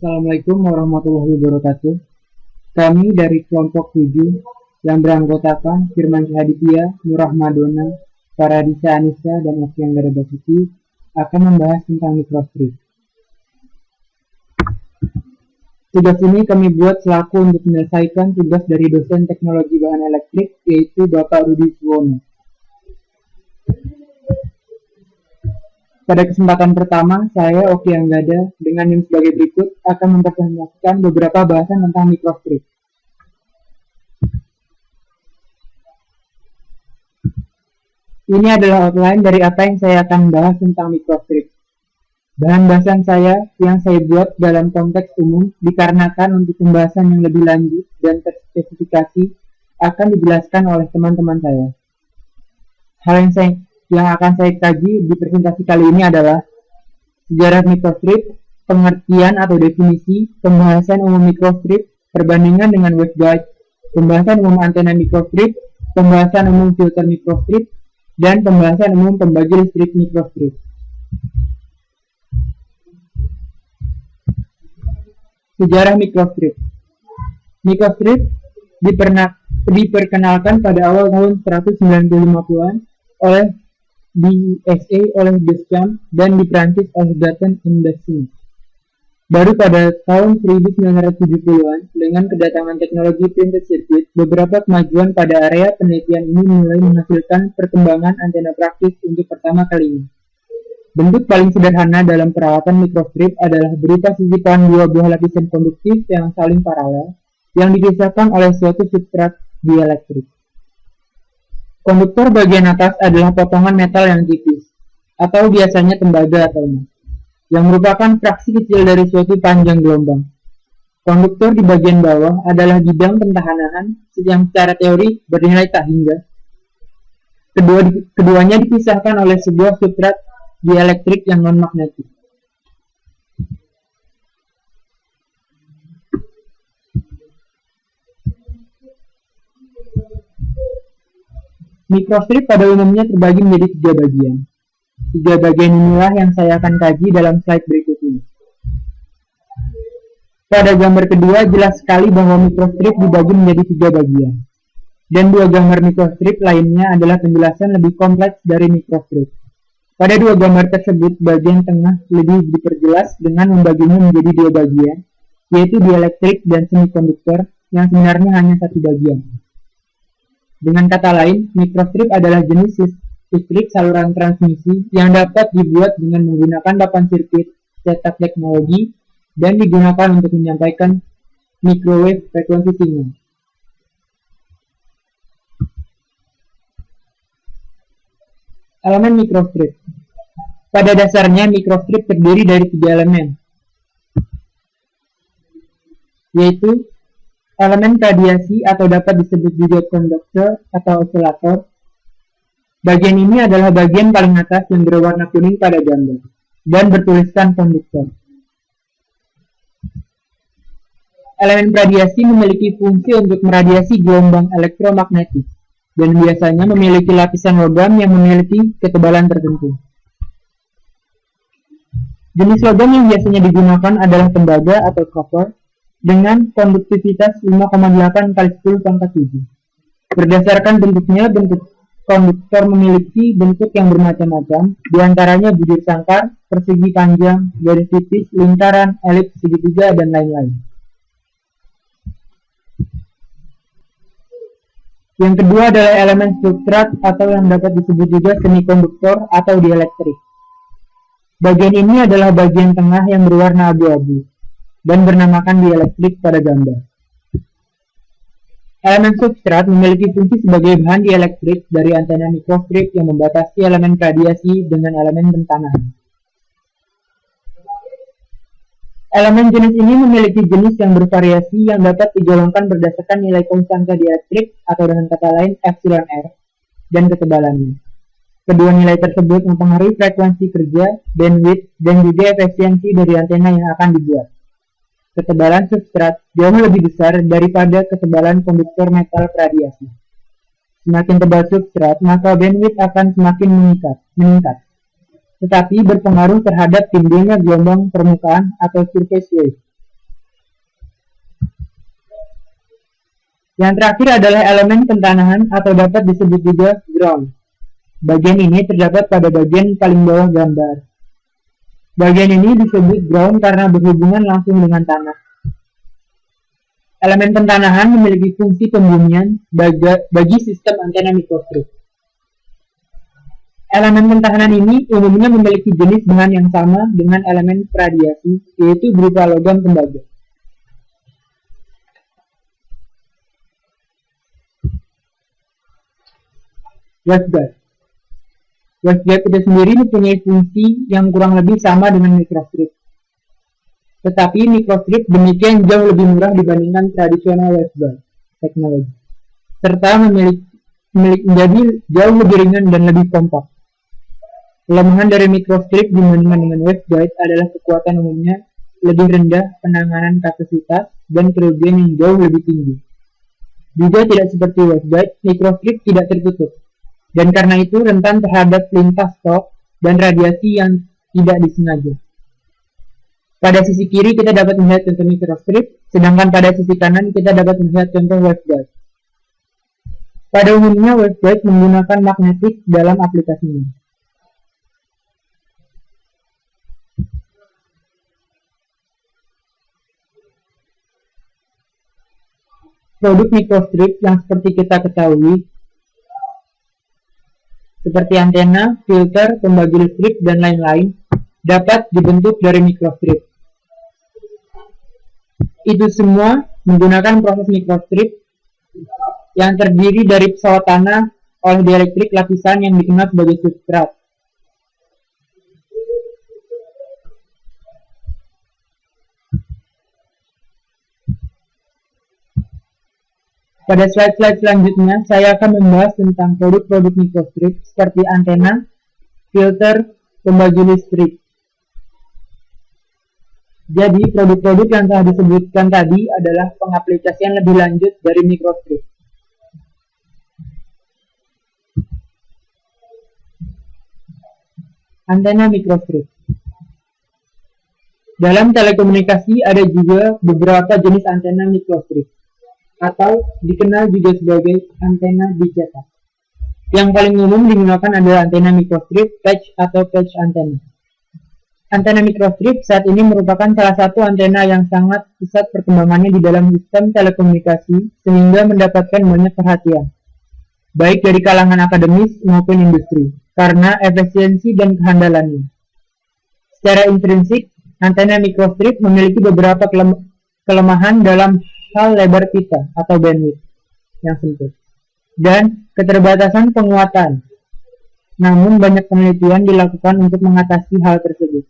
Assalamualaikum warahmatullahi wabarakatuh. Kami dari kelompok 7 yang beranggotakan Firman Syahaditya, Nurah Madona, Paradisa Anissa, dan Okian Gada Basuki akan membahas tentang mikrostrip. Tugas ini kami buat selaku untuk menyelesaikan tugas dari dosen teknologi bahan elektrik, yaitu Bapak Rudi Suwono. Pada kesempatan pertama, saya, Oki Anggada, dengan yang sebagai berikut, akan mempresentasikan beberapa bahasan tentang mikrostrip. Ini adalah outline dari apa yang saya akan bahas tentang mikrostrip. Bahan bahasan saya yang saya buat dalam konteks umum dikarenakan untuk pembahasan yang lebih lanjut dan terspesifikasi akan dijelaskan oleh teman-teman saya. Hal yang akan saya kaji di presentasi kali ini adalah sejarah mikrostrip, pengertian atau definisi, pembahasan umum mikrostrip, perbandingan dengan waveguide, pembahasan umum antena mikrostrip, pembahasan umum filter mikrostrip, dan pembahasan umum pembagi listrik mikrostrip. Sejarah mikrostrip. Mikrostrip diperkenalkan pada awal tahun 1990-an oleh di USA oleh Deschamps dan di Prancis oleh Gatton and Dassin. Baru pada tahun 1970-an, dengan kedatangan teknologi printed circuit, beberapa kemajuan pada area penelitian ini mulai menghasilkan perkembangan antena praktis untuk pertama kalinya. Bentuk paling sederhana dalam perawatan mikrostrip adalah berupa sisipan dua buah lapisan konduktif yang saling paralel, yang dipisahkan oleh suatu substrat dielektrik. Konduktor bagian atas adalah potongan metal yang tipis, atau biasanya tembaga atau emas, yang merupakan fraksi kecil dari suatu panjang gelombang. Konduktor di bagian bawah adalah bidang pentahanan yang secara teori bernilai tak hingga. Keduanya dipisahkan oleh sebuah substrat dielektrik yang non-magnetik. Mikrostrip pada umumnya terbagi menjadi 3 bagian. 3 bagian inilah yang saya akan kaji dalam slide berikut ini. Pada gambar kedua jelas sekali bahwa mikrostrip dibagi menjadi 3 bagian. Dan 2 gambar mikrostrip lainnya adalah penjelasan lebih kompleks dari mikrostrip. Pada 2 gambar tersebut, bagian tengah lebih diperjelas dengan membaginya menjadi 2 bagian, yaitu dielektrik dan semikonduktor, yang sebenarnya hanya 1 bagian. Dengan kata lain, mikrostrip adalah jenis listrik saluran transmisi yang dapat dibuat dengan menggunakan papan sirkuit cetak teknologi dan digunakan untuk menyampaikan microwave frekuensi sinyal. Elemen mikrostrip. Pada dasarnya, mikrostrip terdiri dari 3 elemen, yaitu elemen radiasi atau dapat disebut juga konduktor atau oscillator. Bagian ini adalah bagian paling atas yang berwarna kuning pada gambar dan bertuliskan konduktor. Elemen radiasi memiliki fungsi untuk meradiasi gelombang elektromagnetik dan biasanya memiliki lapisan logam yang memiliki ketebalan tertentu. Jenis logam yang biasanya digunakan adalah tembaga atau copper dengan konduktivitas 5,8 x 10⁻⁷. Berdasarkan bentuknya, bentuk konduktor memiliki bentuk yang bermacam-macam, diantaranya bujur sangkar, persegi panjang, garis tipis, lingkaran, elips, segitiga, dan lain-lain. Yang kedua adalah elemen substrat atau yang dapat disebut juga semikonduktor atau dielektrik. Bagian ini adalah bagian tengah yang berwarna abu-abu dan bernamakan dielektrik pada gambar. Elemen substrat memiliki fungsi sebagai bahan dielektrik dari antena mikrostrip yang membatasi elemen radiasi dengan elemen pentanahan. Elemen jenis ini memiliki jenis yang bervariasi yang dapat digolongkan berdasarkan nilai konstanta dielektrik atau dengan kata lain epsilon R dan ketebalannya. Kedua nilai tersebut mempengaruhi frekuensi kerja, bandwidth, dan juga efisiensi dari antena yang akan dibuat. Ketebalan substrat jauh lebih besar daripada ketebalan konduktor metal radiasi. Semakin tebal substrat, maka bandwidth akan semakin meningkat. Tetapi berpengaruh terhadap timbulnya gelombang permukaan atau surface wave Yang terakhir adalah elemen pentanahan atau dapat disebut juga ground. Bagian ini terdapat pada bagian paling bawah gambar. Bagian ini disebut ground karena berhubungan langsung dengan tanah. Elemen pentanahan memiliki fungsi pembumian bagi sistem antena mikrostrip. Elemen pentahanan ini umumnya memiliki jenis bahan yang sama dengan elemen radiasi, yaitu berupa logam tembaga. Waveguide. Waveguide itu sendiri mempunyai fungsi yang kurang lebih sama dengan mikrostrip. Tetapi mikrostrip demikian jauh lebih murah dibandingkan tradisional waveguide teknologi, serta menjadi jauh lebih ringan dan lebih kompak. Kelemahan dari mikrostrip dibandingkan dengan waveguide adalah kekuatan umumnya lebih rendah, penanganan kapasitas, dan kerugian yang jauh lebih tinggi. Juga tidak seperti waveguide, mikrostrip tidak tertutup, dan karena itu rentan terhadap lintas shock dan radiasi yang tidak disengaja. Pada sisi kiri kita dapat melihat contoh mikrostrip, sedangkan pada sisi kanan kita dapat melihat contoh waveguide. Pada umumnya waveguide menggunakan magnetik dalam aplikasinya. Produk mikrostrip yang seperti kita ketahui, seperti antena, filter, pembagi listrik, dan lain-lain, dapat dibentuk dari mikrostrip. Itu semua menggunakan proses mikrostrip yang terdiri dari pesawat tanah oleh dielektrik lapisan yang dikenal sebagai substrat. Pada slide-slide selanjutnya, saya akan membahas tentang produk-produk mikrostrip seperti antena, filter, pembagi listrik. Jadi, produk-produk yang telah disebutkan tadi adalah pengaplikasian lebih lanjut dari mikrostrip. Antena mikrostrip. Dalam telekomunikasi ada juga beberapa jenis antena mikrostrip, atau dikenal juga sebagai antena dicetak. Yang paling umum digunakan adalah antena mikrostrip, patch atau patch antena. Antena mikrostrip saat ini merupakan salah satu antena yang sangat pesat perkembangannya di dalam sistem telekomunikasi sehingga mendapatkan banyak perhatian, baik dari kalangan akademis maupun industri, karena efisiensi dan kehandalannya. Secara intrinsik, antena mikrostrip memiliki beberapa kelemahan dalam hal lebar pita atau bandwidth yang sempit dan keterbatasan penguatan. Namun banyak penelitian dilakukan untuk mengatasi hal tersebut.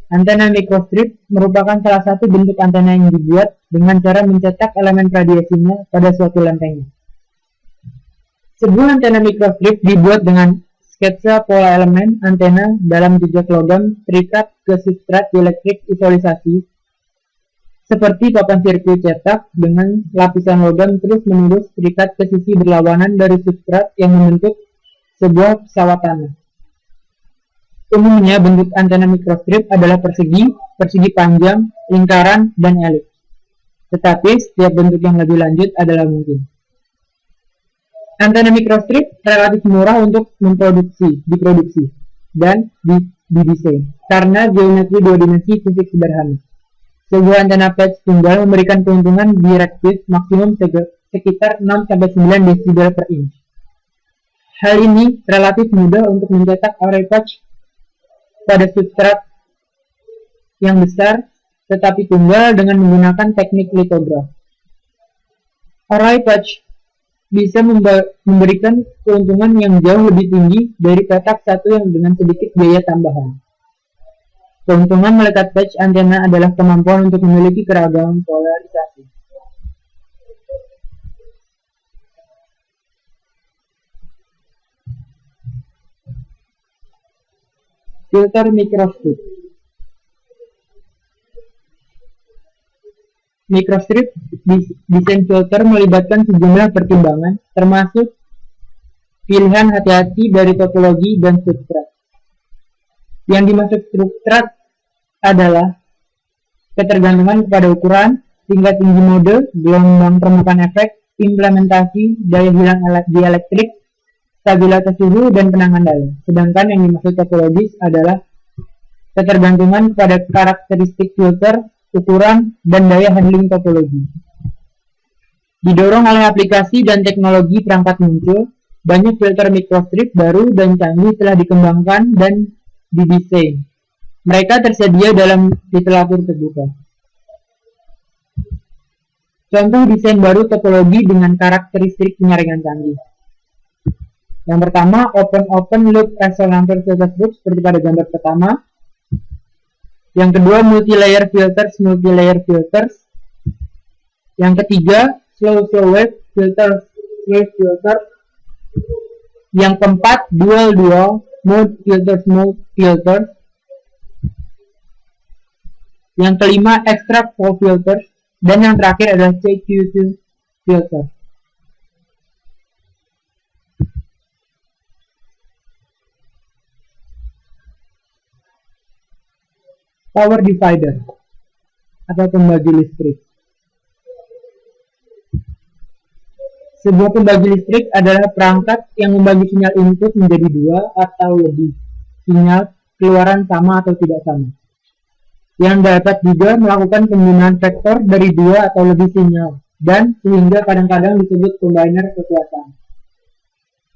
Antena mikrostrip merupakan salah satu bentuk antena yang dibuat dengan cara mencetak elemen radiasinya pada suatu lempengnya. Sebuah antena mikrostrip dibuat dengan sketsa pola elemen antena dalam jejak logam terikat ke substrat dielektrik isolisasi seperti papan sirkuit cetak dengan lapisan logam terus-menerus terikat ke sisi berlawanan dari substrat yang membentuk sebuah pesawat tanah. Umumnya bentuk antena mikrostrip adalah persegi, persegi panjang, lingkaran, dan elips. Tetapi setiap bentuk yang lebih lanjut adalah mungkin. Antena mikrostrip relatif murah untuk diproduksi, dan didesain karena geometri dua dimensi fisik sederhana. Sebuah antena patch tunggal memberikan keuntungan direktif maksimum sekitar 6-9 desibel per inch. Hal ini relatif mudah untuk mencetak array patch pada substrat yang besar tetapi tunggal dengan menggunakan teknik litograf. Array patch bisa memberikan keuntungan yang jauh lebih tinggi dari petak satu yang dengan sedikit biaya tambahan. Keuntungan melekat patch antena adalah kemampuan untuk memiliki keragaman polarisasi. Filter mikrostrip. Mikrostrip desain filter melibatkan sejumlah pertimbangan, termasuk pilihan hati-hati dari topologi dan substrat. Yang dimaksud substrat adalah ketergantungan kepada ukuran, tingkat tinggi mode, gelombang permukaan efek, implementasi daya hilang dieelektrik, stabilitas suhu, dan penanganan daya. Sedangkan yang dimaksud topologis adalah ketergantungan pada karakteristik filter, ukuran, dan daya handling topologi. Didorong oleh aplikasi dan teknologi perangkat muncul, banyak filter microstrip baru dan canggih telah dikembangkan dan didesain. Mereka tersedia dalam literatur terbuka. Contoh desain baru topologi dengan karakteristik penyaringan canggih. Yang pertama, open loop resonator filter group seperti pada gambar pertama. Yang kedua, multi-layer filters. Yang ketiga, slow wave filters. Yang keempat, dual mode filters. Yang kelima, extract filters. Dan yang terakhir adalah CQC filter. Power divider atau pembagi listrik. Sebuah pembagi listrik adalah perangkat yang membagi sinyal input menjadi dua atau lebih sinyal keluaran sama atau tidak sama, yang dapat juga melakukan penggunaan vektor dari dua atau lebih sinyal, dan sehingga kadang-kadang disebut combiner kekuatan.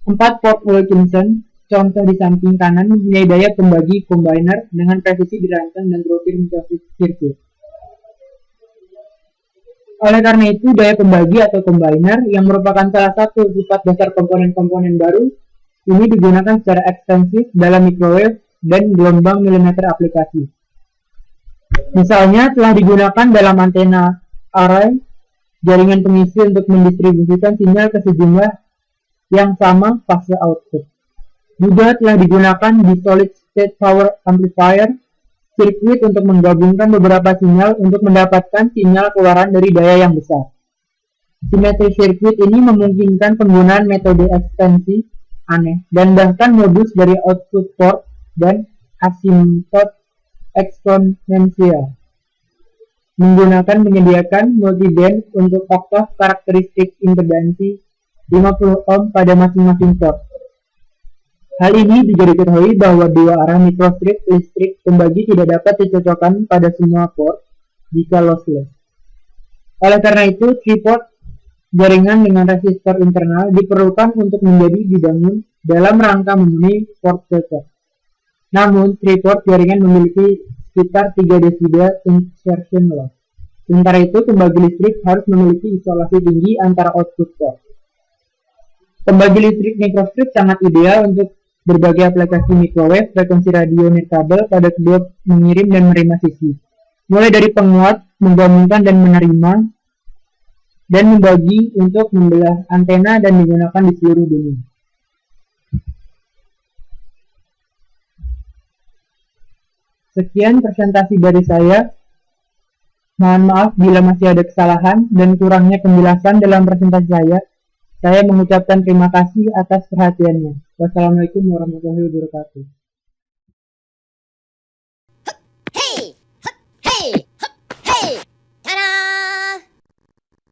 4 port Wilkinson, contoh di samping kanan, mempunyai daya pembagi combiner dengan presisi dirancang dan berukur sirkuit. Oleh karena itu, daya pembagi atau combiner yang merupakan salah satu sifat dasar komponen-komponen baru ini digunakan secara ekstensif dalam microwave dan gelombang milimeter aplikasi. Misalnya telah digunakan dalam antena array, jaringan pengisi untuk mendistribusikan sinyal ke sejumlah yang sama fase output. Juga telah digunakan di solid state power amplifier, sirkuit untuk menggabungkan beberapa sinyal untuk mendapatkan sinyal keluaran dari daya yang besar. Simetri sirkuit ini memungkinkan penggunaan metode ekstensi aneh dan bahkan modus dari output port dan asymptot eksponensial. Menyediakan multiband untuk oktav karakteristik impedansi 50 ohm pada masing-masing port. Hal ini juga diketahui bahwa dua arah microstrip listrik pembagi tidak dapat dicocokkan pada semua port jika lossless. Oleh karena itu, 3-port jaringan dengan resistor internal diperlukan untuk menjadi dibangun dalam rangka memenuhi port cocok. Namun, 3-port jaringan memiliki sekitar 3 desibel insertion loss. Sementara itu, pembagi listrik harus memiliki isolasi tinggi antara output port. Pembagi listrik microstrip sangat ideal untuk berbagai aplikasi microwave, frekuensi radio nirkabel pada kedua mengirim dan menerima sisi. Mulai dari penguat, menggabungkan dan menerima, dan membagi untuk membelah antena dan digunakan di seluruh dunia. Sekian presentasi dari saya. Mohon maaf bila masih ada kesalahan dan kurangnya penjelasan dalam presentasi saya. Saya mengucapkan terima kasih atas perhatiannya. Wassalamualaikum warahmatullahi wabarakatuh.